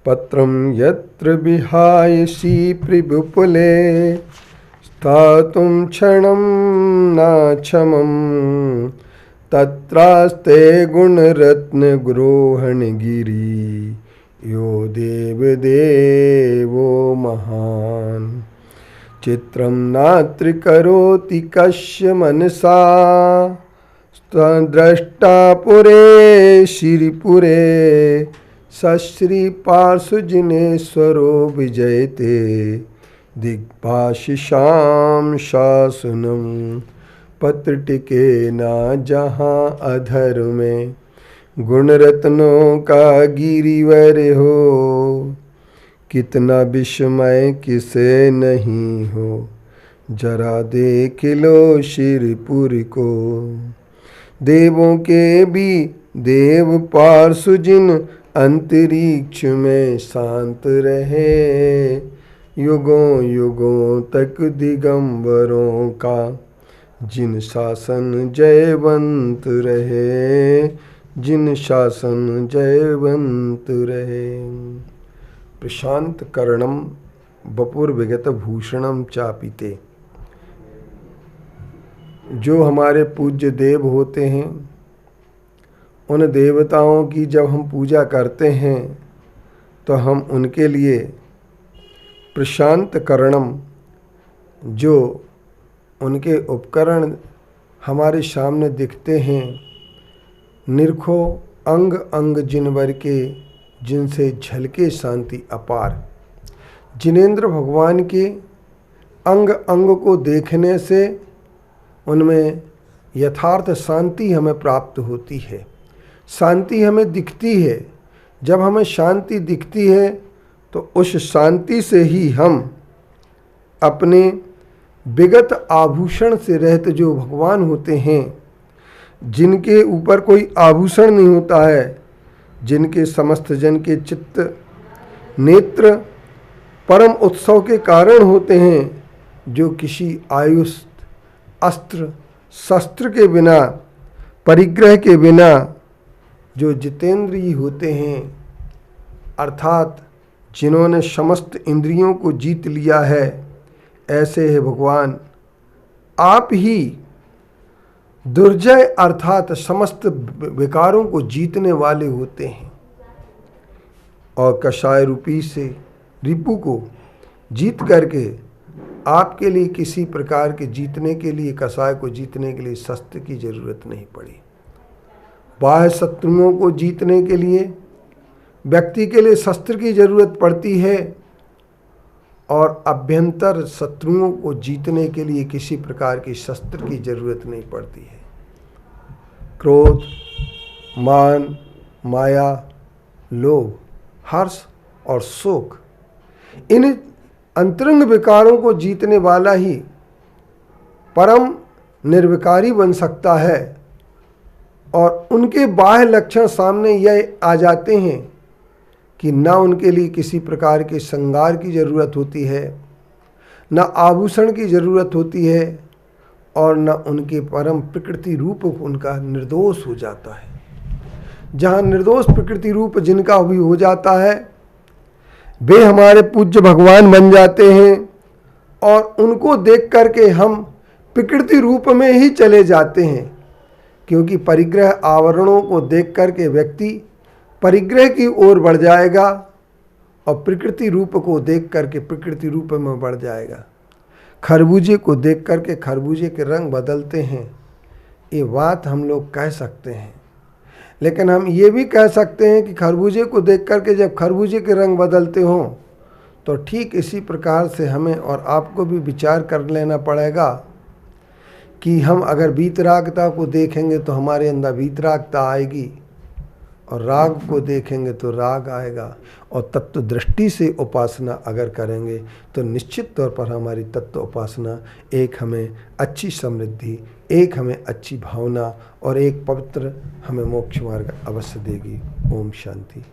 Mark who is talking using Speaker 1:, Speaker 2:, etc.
Speaker 1: पत्रं यत्र विहायसि प्रभुपुले स्थातुं क्षणं नाक्षमं तत्रास्ते गुणरत्नग्रोहणगिरि यो देवदेवो महान्। चित्रं नात्र करोति कस्य मनसा द्रष्टा पुरे श्रीपुरे सश्री पार्श्वजिनेश्वरो विजयते दिग्भाषिषां शासनम। पत्र टिके ना जहाँ अधर में गुण रत्नों का गिरिवर हो, कितना विस्मय किसे नहीं हो जरा देख लो श्रीपुर को। देवों के भी देव पार्श्वजिन अंतरिक्ष में शांत रहे, युगों युगों तक दिगंबरों का जिन शासन जयवंत रहे, जिन शासन जयवंत रहे। प्रशांत कर्णम वपुर्विगत भूषणम चापिते। जो हमारे पूज्य देव होते हैं, उन देवताओं की जब हम पूजा करते हैं तो हम उनके लिए प्रशांत कर्णम, जो उनके उपकरण हमारे सामने दिखते हैं, निरखो अंग अंग जिनवर के जिनसे झलके शांति अपार। जिनेंद्र भगवान के अंग अंग को देखने से उनमें यथार्थ शांति हमें प्राप्त होती है, शांति हमें दिखती है। जब हमें शांति दिखती है तो उस शांति से ही हम अपने विगत आभूषण से रहित जो भगवान होते हैं, जिनके ऊपर कोई आभूषण नहीं होता है, जिनके समस्त जन के चित्त नेत्र परम उत्सव के कारण होते हैं, जो किसी आयुष अस्त्र शस्त्र के बिना, परिग्रह के बिना जो जितेंद्रिय होते हैं, अर्थात जिन्होंने समस्त इंद्रियों को जीत लिया है, ऐसे है भगवान। आप ही दुर्जय अर्थात समस्त विकारों को जीतने वाले होते हैं और कषाय रूपी से रिपु को जीत करके आपके लिए किसी प्रकार के जीतने के लिए, कषाय को जीतने के लिए शस्त्र की जरूरत नहीं पड़ी। बाह्य शत्रुओं को जीतने के लिए व्यक्ति के लिए शस्त्र की जरूरत पड़ती है और अभ्यंतर शत्रुओं को जीतने के लिए किसी प्रकार की शस्त्र की जरूरत नहीं पड़ती है। क्रोध, मान, माया, लोभ, हर्ष और शोक, इन अंतरंग विकारों को जीतने वाला ही परम निर्विकारी बन सकता है। और उनके बाह्य लक्षण सामने यह आ जाते हैं कि न उनके लिए किसी प्रकार के श्रृंगार की जरूरत होती है, न आभूषण की जरूरत होती है, और न उनके परम प्रकृति रूप उनका निर्दोष हो जाता है। जहाँ निर्दोष प्रकृति रूप जिनका भी हो जाता है, वे हमारे पूज्य भगवान बन जाते हैं और उनको देख करके हम प्रकृति रूप में ही चले जाते हैं। क्योंकि परिग्रह आवरणों को देख करके व्यक्ति परिग्रह की ओर बढ़ जाएगा और प्रकृति रूप को देख करके प्रकृति रूप में बढ़ जाएगा। खरबूजे को देख करके खरबूजे के रंग बदलते हैं, ये बात हम लोग कह सकते हैं। लेकिन हम ये भी कह सकते हैं कि खरबूजे को देख करके जब खरबूजे के रंग बदलते हों तो ठीक इसी प्रकार से हमें और आपको भी विचार कर लेना पड़ेगा कि हम अगर वीतरागता को देखेंगे तो हमारे अंदर वीतरागता आएगी, और राग को देखेंगे तो राग आएगा, और तत्व दृष्टि से उपासना अगर करेंगे तो निश्चित तौर पर हमारी तत्व उपासना एक हमें अच्छी समृद्धि, एक हमें अच्छी भावना और एक पवित्र हमें मोक्ष मार्ग अवश्य देगी। ओम शांति।